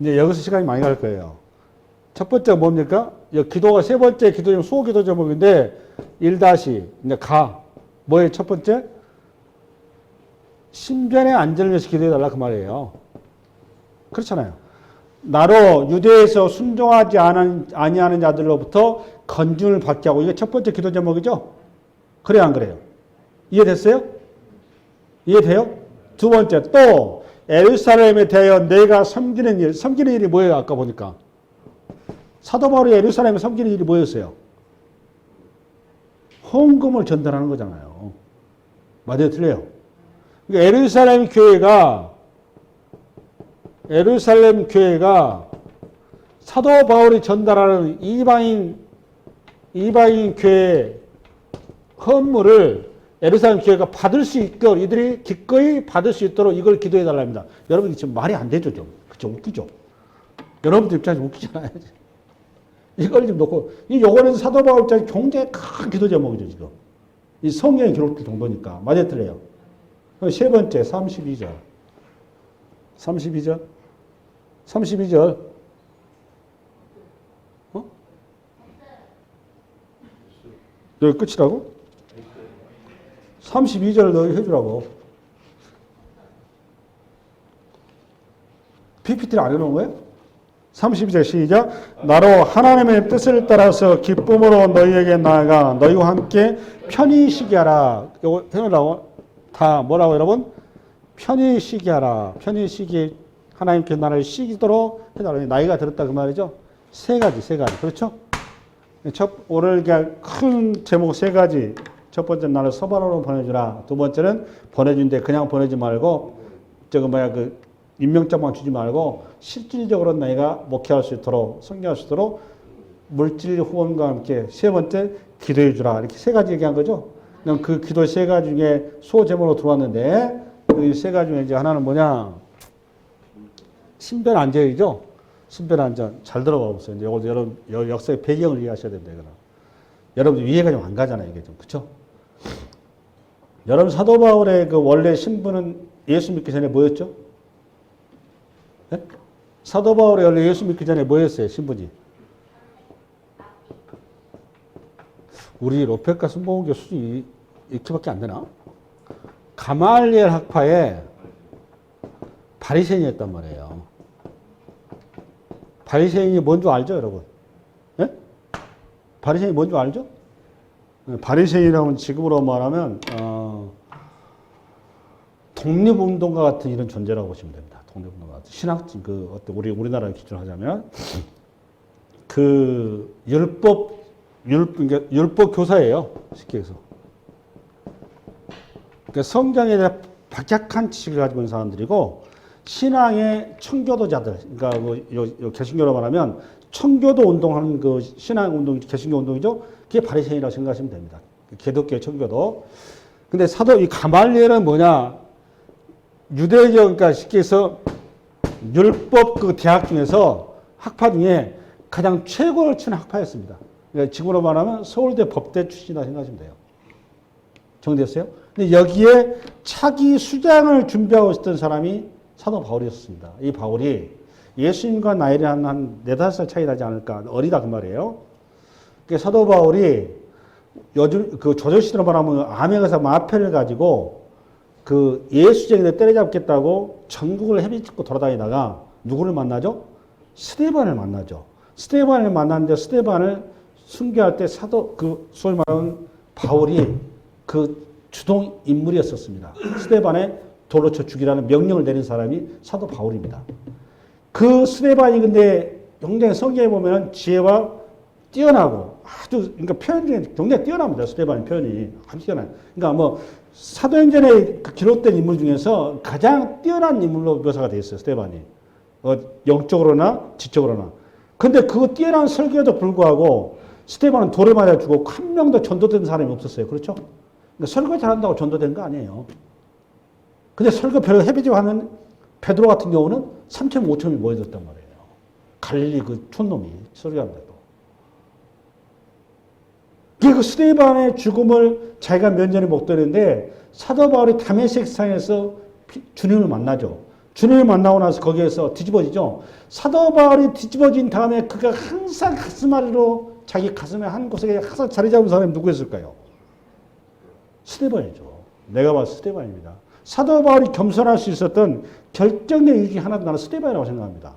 이제 여기서 시간이 많이 갈 거예요. 첫 번째가 뭡니까? 기도가 세 번째 기도 제목, 소기도 제목인데 1다시 이제 뭐예요? 첫 번째? 신변의 안전을 위해서 기도해달라 그 말이에요. 그렇잖아요. 나로 유대에서 순종하지 아니하는 자들로부터 건중을 받게 하고 이게 첫 번째 기도 제목이죠. 그래요 안 그래요? 이해됐어요? 이해돼요? 두 번째 또 예루살렘에 대하여 내가 섬기는 일이 뭐예요? 아까 보니까 사도 바울이 예루살렘에 섬기는 일이 뭐였어요? 헌금을 전달하는 거잖아요. 맞아요? 틀려요? 그러니까 예루살렘 교회가 사도 바울이 전달하는 이방인 교회 헌물을 예루살렘 교회가 받을 수 있도록 이들이 기꺼이 받을 수 있도록 이걸 기도해 달랍니다. 여러분 지금 말이 안 되죠, 좀. 그쵸? 웃기죠? 여러분들 입장에서 웃기잖아요. 이걸 좀 놓고 요거는 사도 바울 입장에 굉장히 큰 기도 제목이죠, 지금. 이 성경에 기록될 정도니까. 맞아요, 틀려요? 세 번째, 32절. 32절. 여기 끝이라고? 32절 너 해주라고. PPT를 안 해놓은 거예요? 32절 시작. 나로 하나님의 뜻을 따라서 기쁨으로 너희에게 나아가 너희와 함께 편히 쉬게 하라. 이거 해놓으라고. 다 뭐라고 여러분? 편히 쉬게 하라. 편히 쉬게 하나님께 나를 쉬도록 해달라. 나이가 들었다 그 말이죠. 세 가지. 그렇죠? 오늘 그냥 큰 제목 세 가지. 첫 번째 나를 서바로로 보내주라. 두 번째는 보내준데 그냥 보내지 말고 그 임명장만 주지 말고 실질적으로 너희가 목회할 수 있도록 성경할 수 있도록 물질 후원과 함께 세 번째 기도해 주라. 이렇게 세 가지 얘기한 거죠. 그 기도 세 가지 중에 소제목으로 들어왔는데 이 세 가지 중에 이제 하나는 뭐냐? 신변 안전이죠. 신변 안전. 잘 들어봐 보세요. 이제 이걸 여러분 역사의 배경을 이해하셔야 됩니다. 여러분 이해가 좀 안 가잖아요. 이게 좀 그렇죠? 여러분 사도 바울의 그 원래 신분은 예수 믿기 전에 뭐였죠? 네? 사도 바울이 원래 예수 믿기 전에 뭐였어요? 신분이? 우리 로페카 순복음교 수준이 이렇게밖에 안 되나? 가말리엘 학파의 바리새인이었단 말이에요. 바리새인이 뭔 줄 알죠, 여러분? 네? 바리새인이 뭔 줄 알죠? 바리새인이라면 지금으로 말하면 독립운동가 같은 이런 존재라고 보시면 됩니다. 독립운동가 같은 신학진 우리나라 기준으로 하자면 그 율법 교사예요. 쉽게 해서. 그러니까 성경에 대한 박약한 지식을 가지고 있는 사람들이고 신앙의 청교도자들, 그러니까 요 개신교로 말하면 청교도 운동하는 그 신앙 운동, 개신교 운동이죠. 그게 바리새인이라고 생각하시면 됩니다. 기독교의 청교도. 근데 이 가말리엘은 뭐냐? 유대교, 그러니까 쉽게 해서 율법 그 대학 중에서 학파 중에 가장 최고를 치는 학파였습니다. 그러니까 지금으로 말하면 서울대 법대 출신이라고 생각하시면 돼요. 정리됐어요? 근데 여기에 차기 수장을 준비하고 있었던 사람이 사도 바울이었습니다. 이 바울이 예수님과 나이를 한 4, 5살 차이 나지 않을까. 어리다 그 말이에요. 그러니까 사도 바울이 요즘 그 조조시대로 말하면 암행에서 마패를 가지고 그 예수쟁이들 때려잡겠다고 전국을 헤비찍고 돌아다니다가 누구를 만나죠? 스데반을 만나죠. 스데반을 만났는데 스데반을 순교할 때 소위 말하는 바울이 그 주동 인물이었었습니다. 스데반에 돌로 쳐 죽이라는 명령을 내린 사람이 사도 바울입니다. 그 스데반이 근데 굉장히 성경에 보면 지혜와 뛰어나고 아주 그러니까 표현 중에 굉장히 뛰어납니다. 스데반의 표현이 아주 뛰어나요. 그러니까 뭐 사도행전에 기록된 인물 중에서 가장 뛰어난 인물로 묘사가 되어 있어요. 스데반이 영적으로나 지적으로나. 근데 그 뛰어난 설교에도 불구하고 스데반은 돌에 맞아 죽고 한 명도 전도된 사람이 없었어요. 그렇죠? 그러니까 설교 잘한다고 전도된 거 아니에요. 근데 설교 별로 헤비지고 하는 베드로 같은 경우는 3천, 5천이 모여졌단 말이에요. 갈릴리 그 촌놈이 설교하는데도. 그 스데반의 죽음을 자기가 면전에 목도했는데 사도 바울이 다메섹 상에서 주님을 만나죠. 주님을 만나고 나서 거기에서 뒤집어지죠. 사도 바울이 뒤집어진 다음에 그가 항상 가슴 아래로 자기 가슴에 한 곳에 항상 자리 잡은 사람이 누구였을까요? 스데반이죠. 내가 봐서 스데반입니다. 사도 바울이 겸손할 수 있었던 결정적 이유 중에 하나도 나는 스데반이라고 생각합니다.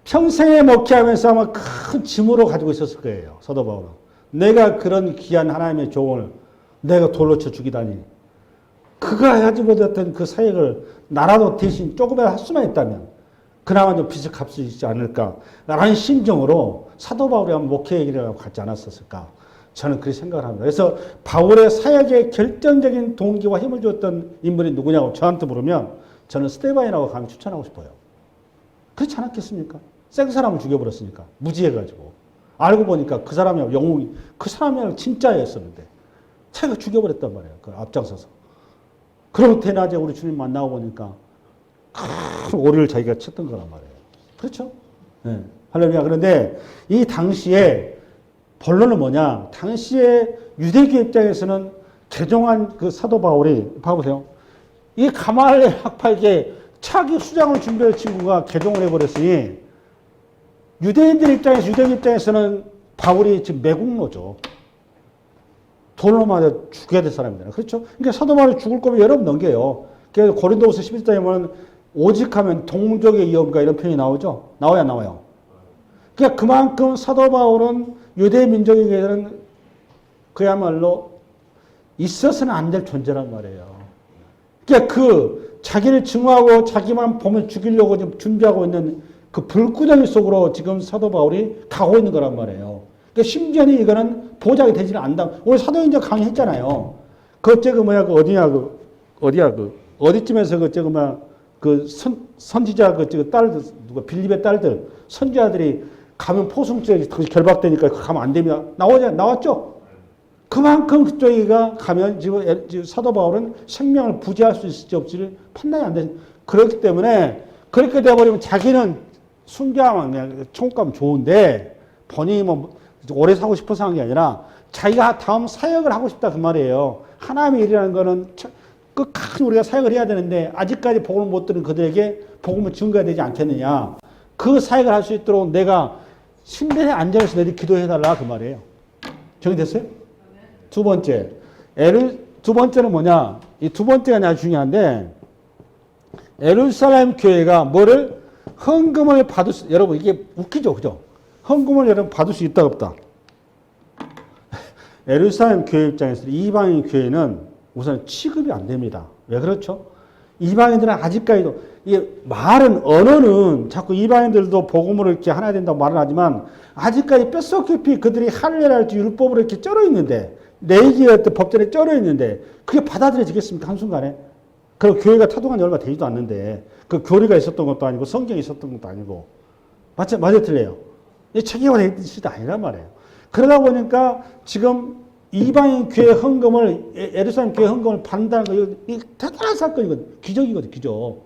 평생에 목회하면서 아마 큰 짐으로 가지고 있었을 거예요. 사도 바울은. 내가 그런 귀한 하나님의 종을 내가 돌로 쳐 죽이다니. 그가 해야지 못했던 그 사역을 나라도 대신 조금이라도 할 수만 있다면 그나마 좀 빚을 갚을 수 있지 않을까. 라는 심정으로 사도 바울이 한번 목회 얘기를 하고 갔지 않았었을까. 저는 그렇게 생각을 합니다. 그래서 바울의 사역에 결정적인 동기와 힘을 주었던 인물이 누구냐고 저한테 물으면 저는 스데반이라고 감히 추천하고 싶어요. 그렇지 않았겠습니까? 생 사람을 죽여버렸으니까. 무지해가지고. 알고 보니까 그 사람이 영웅이, 그 사람이 진짜였었는데 자기가 죽여버렸단 말이에요. 그 앞장서서. 그러고 대낮에 우리 주님 만나고 보니까 큰 오리를 자기가 쳤던 거란 말이에요. 그렇죠? 네. 할렐루야. 그런데 이 당시에 본론은 뭐냐? 당시에 유대교 입장에서는 개종한 그 사도 바울이, 봐보세요. 이 가말리엘 학파에게 차기 수장을 준비할 친구가 개종을 해버렸으니 유대인들 입장에서, 유대교 입장에서는 바울이 지금 매국노죠. 돈을 맞아 죽여야 될 사람이잖아요. 그렇죠? 그러니까 사도 바울이 죽을 거면 여러 번 넘겨요. 그래서 고린도후서 11장에 보면 오직 하면 동족의 위험과 이런 표현이 나오죠. 나와요, 안 나와요? 그러니까 그만큼 사도 바울은 유대 민족에게는 그야말로 있어서는 안 될 존재란 말이에요. 그러니까 그 자기를 증오하고 자기만 보면 죽이려고 지금 준비하고 있는 그 불구덩이 속으로 지금 사도 바울이 가고 있는 거란 말이에요. 그러니까 심지어는 이거는 보장이 되지는 않는다. 오늘 사도행전 강의했잖아요. 어디쯤에서 선지자 딸들, 누가 빌립의 딸들, 선지자들이 가면 포승줄에 결박되니까 가면 안 됩니다. 나왔죠? 그만큼 그쪽이가 가면 지금 사도 바울은 생명을 부지할 수 있을지 없지를 판단이 안 되죠. 그렇기 때문에 그렇게 되어버리면 자기는 순교하면 천국 가면 좋은데 본인이 뭐 오래 사고 싶어서 한 게 아니라 자기가 다음 사역을 하고 싶다 그 말이에요. 하나님의 일이라는 거는 끝까지 우리가 사역을 해야 되는데 아직까지 복음을 못 들은 그들에게 복음을 증거해야 되지 않겠느냐. 그 사역을 할 수 있도록 내가 신변에 앉아서 내리 기도해달라 그 말이에요. 정리됐어요? 두 번째는 뭐냐? 이 두 번째가 아주 중요한데 예루살렘 교회가 뭐를 헌금을 받을 수, 여러분 이게 웃기죠, 그죠? 헌금을 여러분 받을 수 있다 없다. 예루살렘 교회 입장에서 이방인 교회는 우선 취급이 안 됩니다. 왜 그렇죠? 이방인들은 아직까지도 이게 언어는 자꾸 이방인들도 복음으로 이렇게 하나 된다고 말을 하지만 아직까지 뼛속 깊이 그들이 할례랄지 율법으로 이렇게 쩔어 있는데 레위기 법전에 쩔어 있는데 그게 받아들여지겠습니까? 한순간에? 그리고 교회가 타동한 지 얼마 되지도 않는데 그 교리가 있었던 것도 아니고 성경이 있었던 것도 아니고 맞죠? 틀려요? 이 체계화된 것이 아니란 말이에요. 그러다 보니까 지금 이방인 교회 헌금을 예루살렘 교회 헌금을 받는다는 거 이거 대단한 사건이거든. 기적이거든. 기적.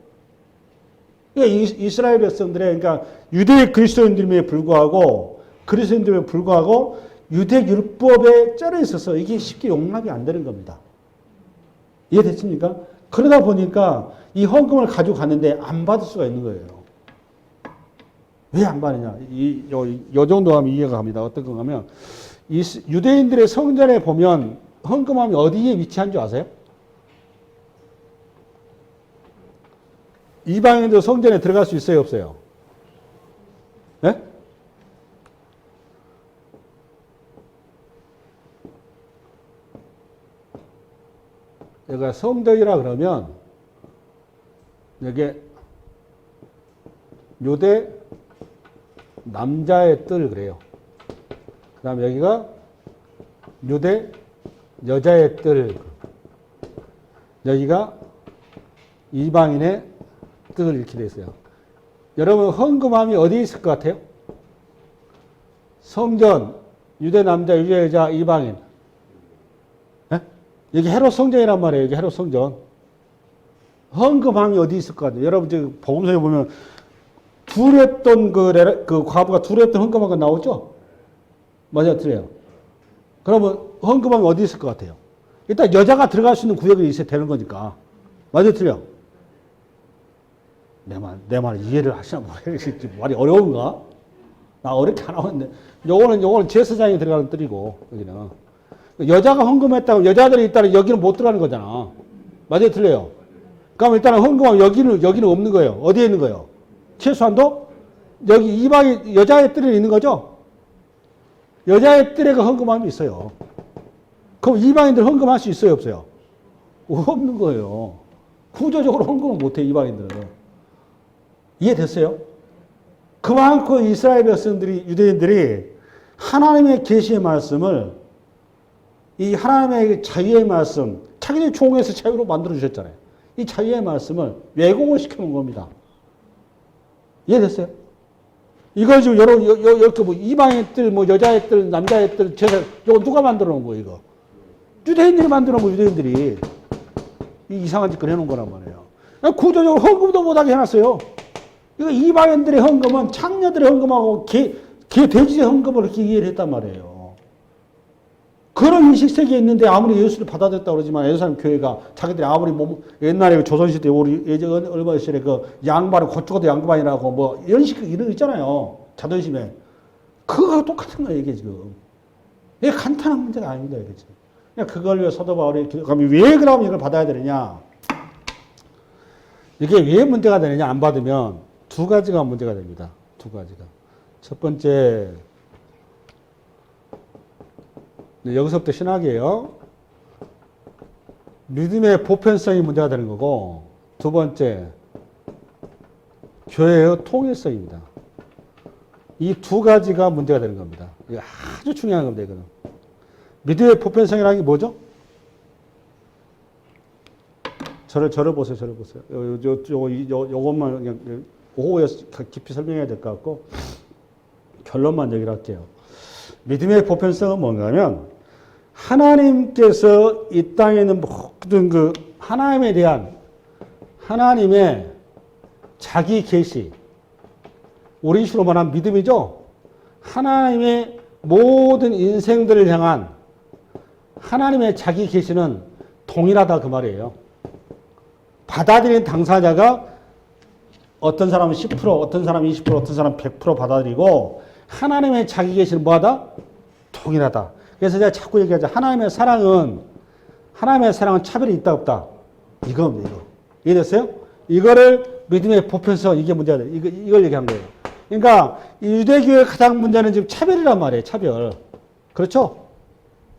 그러니까 이스라엘 백성들의 그러니까 유대 그리스도인들임에 불구하고 유대 율법에 쩔어 있어서 이게 쉽게 용납이 안 되는 겁니다. 이해됐습니까? 그러다 보니까 이 헌금을 가지고 갔는데 안 받을 수가 있는 거예요. 왜 안 받느냐? 요 정도 하면 이해가 갑니다. 어떤 건가 하면 유대인들의 성전에 보면 헌금함이 어디에 위치한 줄 아세요? 이방인도 성전에 들어갈 수 있어요, 없어요? 네? 여기가 성전이라 그러면 여기 유대 남자의 뜰 그래요. 그 다음에 여기가 유대 여자의 뜰, 여기가 이방인의 뜰 이렇게 되어 있어요. 여러분 헌금함이 어디에 있을 것 같아요? 성전, 유대 남자, 유대 여자, 이방인. 네? 여기 헤롯 성전이란 말이에요. 여기 헤롯 성전. 헌금함이 어디 있을 것 같아요? 여러분 지금 복음서에 보면 둘했던 그 과부가 둘했던 헌금함이 나오죠? 맞아요, 틀려요. 그러면 헌금함이 어디 있을 것 같아요? 일단 여자가 들어갈 수 있는 구역이 있어야 되는 거니까. 맞아요, 틀려? 내 말 이해를 하시나 모르겠어요. 말이 어려운가? 나 어렵게 안 하는데. 요거는 제사장이 들어가는 뜰이고, 여기는. 여자가 헌금했다고 여자들이 있다면 여기는 못 들어가는 거잖아. 맞아요, 틀려요? 그럼 일단은 헌금하면 여기는 없는 거예요. 어디에 있는 거예요? 최소한도 여기 이방인 여자의 뜰에 있는 거죠? 여자의 뜰에 그 헌금함이 있어요. 그럼 이방인들 헌금할 수 있어요, 없어요? 없는 거예요. 구조적으로 헌금을 못해, 이방인들은. 이해됐어요? 그만큼 이스라엘 백성들이, 유대인들이 하나님의 계시의 말씀을 이 하나님의 자유의 말씀, 자기들 종에서 자유로 만들어주셨잖아요. 이 자유의 말씀을 왜곡을 시켜놓은 겁니다. 이해됐어요? 이걸 지금 이렇게 뭐 이방의 뜰, 뭐 여자의 뜰, 남자의 뜰, 제사, 이거 누가 만들어 놓은 거예요, 이거? 유대인들이 만들어 놓은 거, 유대인들이. 이 이상한 짓을 해놓은 거란 말이에요. 구조적으로 헌금도 못하게 해놨어요. 이거 이방인들의 헌금은 창녀들의 헌금하고 돼지의 헌금을 이렇게 이해를 했단 말이에요. 그런 인식세계에 있는데 아무리 예수를 받아들였다고 그러지만 예루살렘 교회가 자기들이 아무리 옛날에 조선시대 우리 예전 얼마 전에 그 양반을 고추고도 양반이라고 뭐 이런 거 있잖아요. 자존심에. 그거가 똑같은 거예요, 이게 지금. 이게 간단한 문제가 아닙니다, 이게 지금. 그냥 그걸 위해 사도 바울이 그럼 왜 그러면 이걸 받아야 되느냐? 이게 왜 문제가 되느냐? 안 받으면 두 가지가 문제가 됩니다. 두 가지가. 첫 번째, 여기서부터 신학이에요. 믿음의 보편성이 문제가 되는 거고, 두 번째, 교회의 통일성입니다. 이 두 가지가 문제가 되는 겁니다. 이게 아주 중요한 겁니다, 이거는. 믿음의 보편성이라는 게 뭐죠? 저를 보세요, 저를 보세요. 요것만 그냥 오후에 깊이 설명해야 될 것 같고, 결론만 얘기를 할게요. 믿음의 보편성은 뭔가 하면, 하나님께서 이 땅에 있는 모든 그 하나님에 대한 하나님의 자기 계시, 우리 식으로 말하면 믿음이죠. 하나님의 모든 인생들을 향한 하나님의 자기 계시는 동일하다 그 말이에요. 받아들이는 당사자가 어떤 사람은 10%, 어떤 사람은 20%, 어떤 사람은 100% 받아들이고 하나님의 자기 계시는 뭐하다? 동일하다. 그래서 제가 자꾸 얘기하죠. 하나님의 사랑은 차별이 있다 없다. 이겁니다. 이거. 이해됐어요? 이거를 믿음의 보편성, 이게 문제가 돼. 이걸 얘기한 거예요. 그러니까 유대교의 가장 문제는 지금 차별이란 말이에요. 차별. 그렇죠?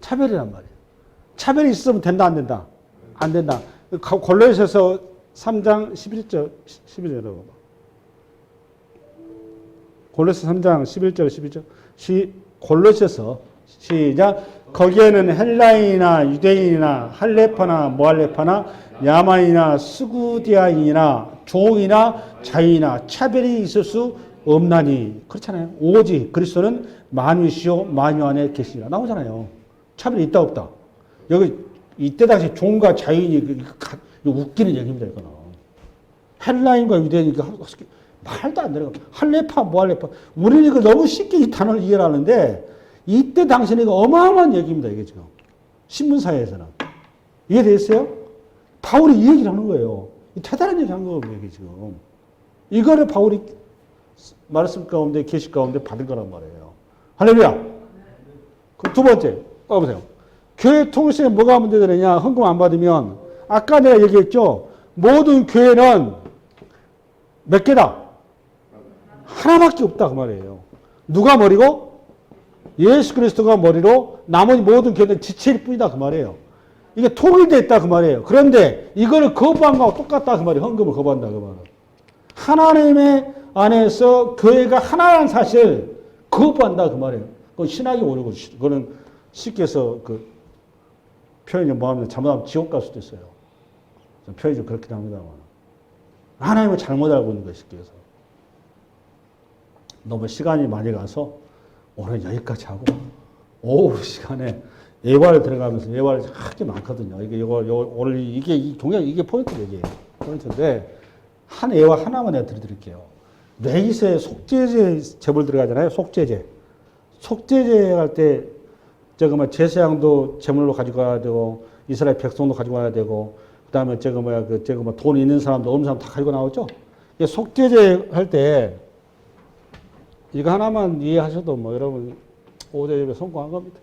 차별이란 말이에요. 차별이 있으면 된다 안 된다? 안 된다. 골로새서 3장 11절 11절로 골로새 3장 11절 12절 골로새서 시작. 거기에는 헬라인이나 유대인이나 할레파나 모할레파나 야만이나 스구디아인이나 종이나 자유이나 차별이 있을 수 없나니. 그렇잖아요. 오직 그리스도는 만유시요 만유 안에 계시니라 나오잖아요. 차별이 있다 없다. 여기 이때 당시 종과 자유인이 웃기는 얘기입니다. 이거는. 헬라인과 유대인이 말도 안 되는 거. 할레파 모할레파. 우리는 이거 너무 쉽게 이 단어를 이해하는데 이때 당시는 이거 어마어마한 얘기입니다. 이게 지금. 신문사에서는. 이해되겠어요? 바울이 이 얘기를 하는 거예요. 대단한 얘기 한 거거든요. 이게 지금. 이거를 바울이 말씀 가운데, 계시 가운데 받은 거란 말이에요. 할렐루야. 그 두 번째, 봐보세요. 교회 통일성에 뭐가 문제되느냐? 헌금 안 받으면, 아까 내가 얘기했죠? 모든 교회는 몇 개다? 하나밖에 없다. 그 말이에요. 누가 머리고? 예수 그리스도가 머리로 나머지 모든 교회는 지체일 뿐이다. 그 말이에요. 이게 통일됐다. 그 말이에요. 그런데 이거를 거부한 거하고 똑같다. 그 말이에요. 헌금을 거부한다. 그 말은. 하나님의 안에서 교회가 하나라는 사실 거부한다. 그 말이에요. 그건 신학이 오르고, 그거는 쉽게 해서 그 표현이 뭐하면 잘못하면 지옥 갈 수도 있어요. 표현이 좀 그렇긴 합니다만. 하나님을 잘못 알고 있는 거예요. 쉽게 해서. 너무 시간이 많이 가서 오늘 여기까지 하고 오후 시간에 예화를 들어가면서 예화를 할 게 많거든요. 이게 오늘 이게 동양 이게 포인트 얘기예요. 포인트인데 한 예화 하나만 내가 드릴게요. 레이세 속죄제 제물 들어가잖아요. 속죄제 할 때 저거 뭐 제사장도 제물로 가지고 가야 되고 이스라엘 백성도 가지고 와야 되고 그다음에 저거 뭐 돈 있는 사람도 없는 사람 다 가지고 나오죠. 속죄제 할 때 이거 하나만 이해하셔도 뭐 여러분 5대 예배 성공한 겁니다.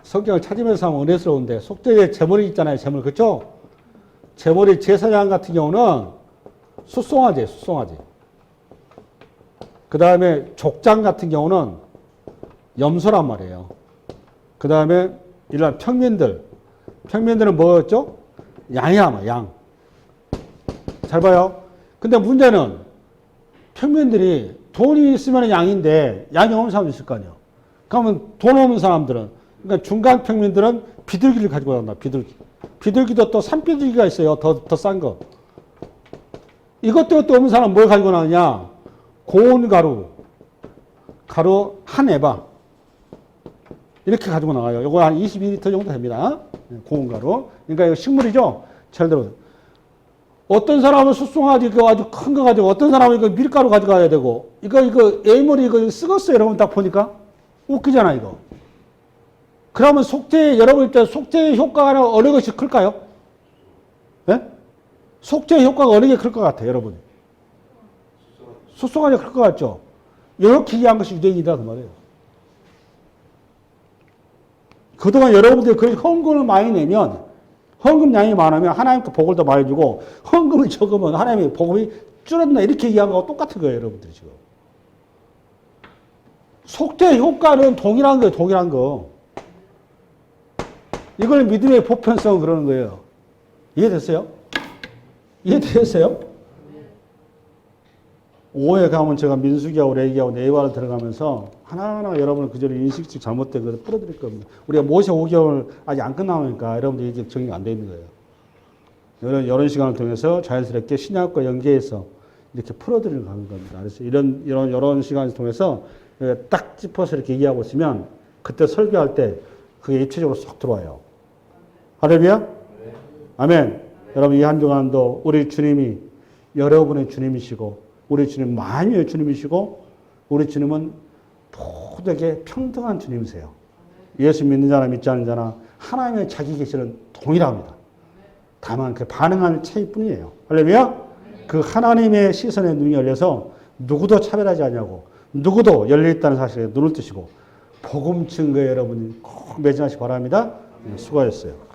성경을 찾으면서 하면 은혜스러운데 속죄제 제물이 있잖아요. 제물 그렇죠? 제물이 제사장 같은 경우는 수송아지. 그 다음에 족장 같은 경우는 염소란 말이에요. 그 다음에 이런 평민들은 뭐였죠? 양이야, 양. 잘 봐요. 근데 문제는 평민들이 돈이 있으면 양인데 양이 없는 사람도 있을 거 아니에요. 그러면 돈 없는 사람들은, 그러니까 중간 평민들은 비둘기를 가지고 나온다. 비둘기도 또 산비둘기가 있어요. 더 싼 거. 이것도 없는 사람은 뭘 가지고 나오냐? 고운 가루 한 에바. 이렇게 가지고 나가요. 이거 한 22리터 정도 됩니다. 고운 가루. 그러니까 이거 식물이죠? 잘 들어보세요. 어떤 사람은 숫송아지 아주 큰 거 가지고, 어떤 사람은 이거 밀가루 가져가야 되고, 이거 애물이 이거 썩었어요. 여러분 딱 보니까. 웃기잖아, 이거. 그러면 여러분 일단 속죄의 효과가 어느 것이 클까요? 네? 속죄의 효과가 어느 게 클 것 같아요, 여러분? 숫송아지가 클 것 같죠? 이렇게 이해한 것이 유대인이다, 그 말이에요. 그동안 여러분들이 그 헌금을 많이 내면, 헌금량이 많으면 하나님께 복을 더 많이 주고, 헌금이 적으면 하나님의 복이 줄어든다. 이렇게 이해한 거하고 똑같은 거예요, 여러분들이 지금. 속죄 효과는 동일한 거예요, 동일한 거. 이걸 믿음의 보편성 그러는 거예요. 이해됐어요? 이해되셨어요? 5회 가면 제가 민수기하고 레기하고 네이버를 들어가면서 하나하나 여러분을 그저로 인식적 잘못된 것을 풀어드릴 겁니다. 우리가 모세 5개월 아직 안 끝나니까 여러분들 이게 정리가 안 돼 있는 거예요. 이런 시간을 통해서 자연스럽게 신약과 연계해서 이렇게 풀어드리는 겁니다. 그래서 이런 시간을 통해서 딱 짚어서 이렇게 이해하고 있으면 그때 설교할 때 그게 입체적으로 쏙 들어와요. 할렐루야? 아멘. 여러분 이 한 주간도 우리 주님이 여러분의 주님이시고 우리 주님 만유의 주님이시고 우리 주님은 모두에게 평등한 주님이세요. 예수 믿는 자나 믿지 않는 자나 하나님의 자기 계시는 동일합니다. 다만 그 반응하는 차이뿐이에요. 할렐루야? 그 하나님의 시선에 눈이 열려서 누구도 차별하지 않냐고 누구도 열려있다는 사실에 눈을 뜨시고 복음 증거에 여러분이 꼭 매진하시기 바랍니다. 수고하셨어요.